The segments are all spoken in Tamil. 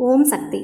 ஓம் சக்தி.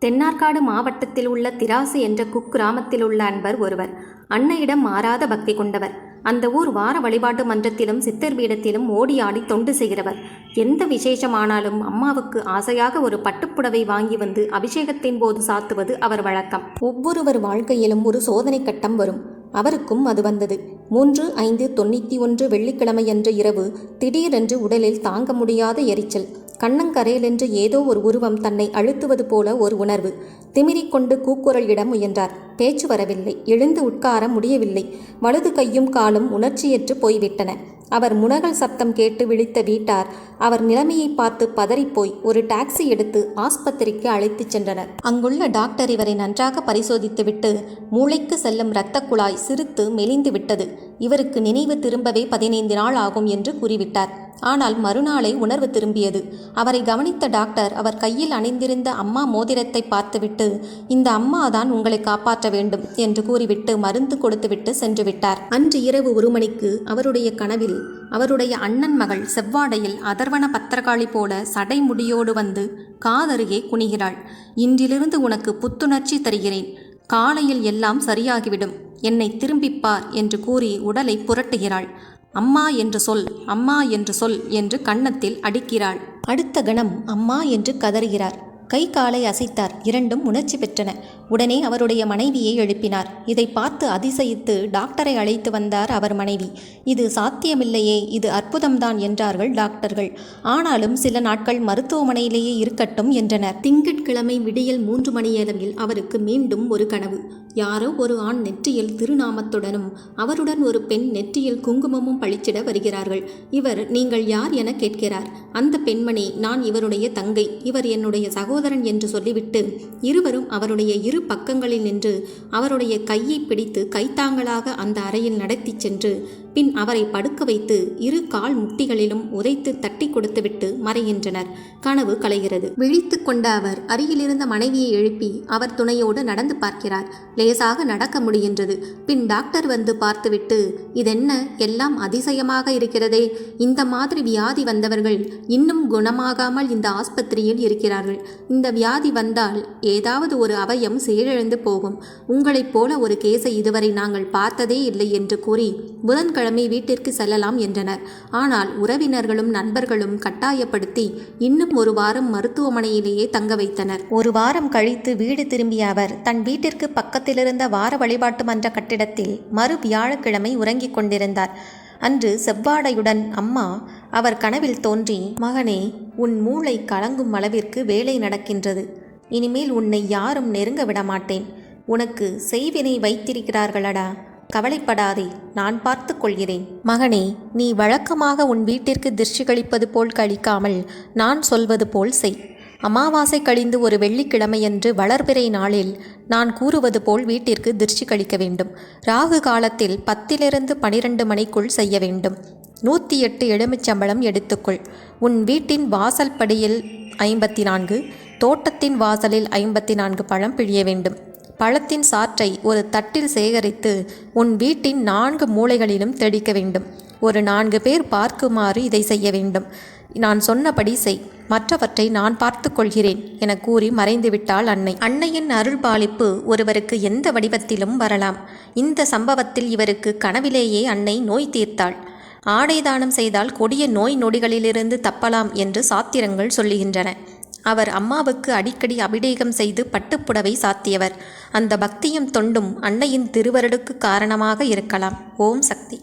தென்னார்காடு மாவட்டத்தில் உள்ள திராசு என்ற குக்கிராமத்தில் உள்ள அன்பர் ஒருவர் அன்னையிடம் மாறாத பக்தி கொண்டவர். அந்த ஊர் வார வழிபாட்டு மன்றத்திலும் சித்தர் பீடத்திலும் ஓடி ஆடி தொண்டு செய்கிறவர். எந்த விசேஷமானாலும் அம்மாவுக்கு ஆசையாக ஒரு பட்டுப்புடவை வாங்கி வந்து அபிஷேகத்தின் போது சாத்துவது அவர் வழக்கம். ஒவ்வொருவர் வாழ்க்கையிலும் ஒரு சோதனை கட்டம் வரும். அவருக்கும் அது வந்தது. 3/5/91 வெள்ளிக்கிழமையன்று இரவு திடீரென்று உடலில் தாங்க முடியாத எரிச்சல். கண்ணங்கரையிலென்று ஏதோ ஒரு உருவம் தன்னை அழுத்துவது போல ஒரு உணர்வு. திமிரிக்கொண்டு கூக்குரல் இட முயன்றார். பேச்சு வரவில்லை. எழுந்து உட்கார முடியவில்லை. வலது கையும் காலும் உணர்ச்சியற்று போய்விட்டன. அவர் முனகல் சப்தம் கேட்டு விழித்த வீட்டார் அவர் நிலைமையை பார்த்து பதறிப்போய் ஒரு டாக்ஸி எடுத்து ஆஸ்பத்திரிக்கு அழைத்துச் சென்றனர். அங்குள்ள டாக்டர் இவரை நன்றாக பரிசோதித்துவிட்டு மூளைக்கு செல்லும் இரத்த குழாய் சிறுத்து மெலிந்து விட்டது, இவருக்கு நினைவு திரும்பவே 15 நாள் ஆகும் என்று கூறிவிட்டார். ஆனால் மறுநாளை உணர்வு திரும்பியது. அவரை கவனித்த டாக்டர் அவர் கையில் அணிந்திருந்த அம்மா மோதிரத்தை பார்த்துவிட்டு, இந்த அம்மா தான் உங்களை காப்பாற்ற வேண்டும் என்று கூறிவிட்டு மருந்து கொடுத்துவிட்டு சென்று விட்டார். அன்று இரவு 1 மணிக்கு அவருடைய கனவில் அவருடைய அண்ணன் மகள் செவ்வாடையில் அதர்வன பத்திரகாளி போல சடை முடியோடு வந்து காதருகே குனிகிறாள். இன்றிலிருந்து உனக்கு புத்துணர்ச்சி தருகிறேன், காலையில் எல்லாம் சரியாகிவிடும், என்னை திரும்பிப்பார் என்று கூறி உடலை புரட்டுகிறாள். அம்மா என்று சொல், அம்மா என்று சொல் என்று கன்னத்தில் அடிக்கிறாள். அடுத்த கணம் அம்மா என்று கதறுகிறார். கை காலை அசைத்தார். இரண்டும் உணர்ச்சி பெற்றன. உடனே அவருடைய மனைவியை எழுப்பினார். இதை பார்த்து அதிசயித்து டாக்டரை அழைத்து வந்தார் அவர் மனைவி. இது சாத்தியமில்லையே, இது அற்புதம்தான் என்றார்கள் டாக்டர்கள். ஆனாலும் சில நாட்கள் மருத்துவமனையிலேயே இருக்கட்டும் என்றனர். திங்கட்கிழமை விடியல் 3 மணியளவில் அவருக்கு மீண்டும் ஒரு கனவு. யாரோ ஒரு ஆண் நெற்றியில் திருநாமத்துடனும் அவருடன் ஒரு பெண் நெற்றியில் குங்குமமும் பளிச்சிட வருகிறார்கள். இவர் நீங்கள் யார் என கேட்கிறார். அந்த பெண்மணி நான் இவருடைய தங்கை, இவர் என்னுடைய சகோதரன் என்று சொல்லிவிட்டு இருவரும் அவருடைய இரு பக்கங்களில் நின்று அவருடைய கையை பிடித்து கைத்தாங்களாக அந்த அறையில் நடத்தி சென்று பின் அவரை படுக்க வைத்து இரு கால் முட்டிகளிலும் உதைத்து தட்டி கொடுத்துவிட்டு மறைகின்றனர். கனவு கலைகிறது. விழித்து கொண்ட அவர் அருகிலிருந்த மனைவியை எழுப்பி அவர் துணையோடு நடந்து பார்க்கிறார். லேசாக நடக்க முடிகின்றது. பின் டாக்டர் வந்து பார்த்துவிட்டு, இதென்ன எல்லாம் அதிசயமாக இருக்கிறதே, இந்த மாதிரி வியாதி வந்தவர்கள் இன்னும் குணமாகாமல் இந்த ஆஸ்பத்திரியில் இருக்கிறார்கள். இந்த வியாதி வந்தால் ஏதாவது ஒரு அவயம் செயலிழந்து போகும். உங்களைப் போல ஒரு கேஸை இதுவரை நாங்கள் பார்த்ததே இல்லை என்று கூறி புதன்கிழமை வீட்டிற்கு செல்லலாம் என்றனர். ஆனால் உறவினர்களும் நண்பர்களும் கட்டாயப்படுத்தி இன்னும் 1 வாரம் மருத்துவமனையிலேயே தங்க வைத்தனர். 1 வாரம் கழித்து வீடு திரும்பிய அவர் தன் வீட்டிற்கு பக்கத்திலிருந்த வார வழிபாட்டு மன்ற கட்டிடத்தில் மறு வியாழக்கிழமை உறங்கிக் கொண்டிருந்தார். அன்று செவ்வாடையுடன் அம்மா அவர் கனவில் தோன்றி, மகனே, உன் மூளை கலங்கும் அளவிற்கு வேலை நடக்கின்றது. இனிமேல் உன்னை யாரும் நெருங்க விடமாட்டேன். உனக்கு செய்வினை வைத்திருக்கிறார்களடா, கவலைப்படாதே, நான் பார்த்து கொள்கிறேன். மகனே, நீ வழக்கமாக உன் வீட்டிற்கு திருஷ்டி கழிப்பது போல் கழிக்காமல் நான் சொல்வது போல் செய். அமாவாசை கழிந்து ஒரு வெள்ளிக்கிழமையன்று வளர்பிறை நாளில் நான் கூறுவது போல் வீட்டிற்கு திருஷ்டி கழிக்க வேண்டும். ராகு காலத்தில் 10 to 12 மணிக்குள் செய்ய வேண்டும். 108 எலுமிச்சம்பழம் எடுத்துக்கொள். உன் வீட்டின் வாசல் படியில் 54, தோட்டத்தின் வாசலில் 54 பழம் பிழிய வேண்டும். பழத்தின் சாற்றை ஒரு தட்டில் சேகரித்து உன் வீட்டின் 4 மூலைகளிலும் தெளிக்க வேண்டும். ஒரு 4 பேர் பார்க்குமாறு இதை செய்ய வேண்டும். நான் சொன்னபடி செய், மற்றவற்றை நான் பார்த்து கொள்கிறேன் என கூறி மறைந்துவிட்டாள் அன்னை. அன்னையின் அருள் பாலிப்பு ஒருவருக்கு எந்த வடிவத்திலும் வரலாம். இந்த சம்பவத்தில் இவருக்கு கனவிலேயே அன்னை நோய் தீர்த்தாள். ஆடை தானம் செய்தால் கொடிய நோய் நொடிகளிலிருந்து தப்பலாம் என்று சாத்திரங்கள் சொல்லுகின்றன. அவர் அம்மாவுக்கு அடிக்கடி அபிடேகம் செய்து பட்டுப்புடவை சாத்தியவர். அந்த பக்தியும் தொண்டும் அன்னையின் திருவருளுக்கு காரணமாக இருக்கலாம். ஓம் சக்தி.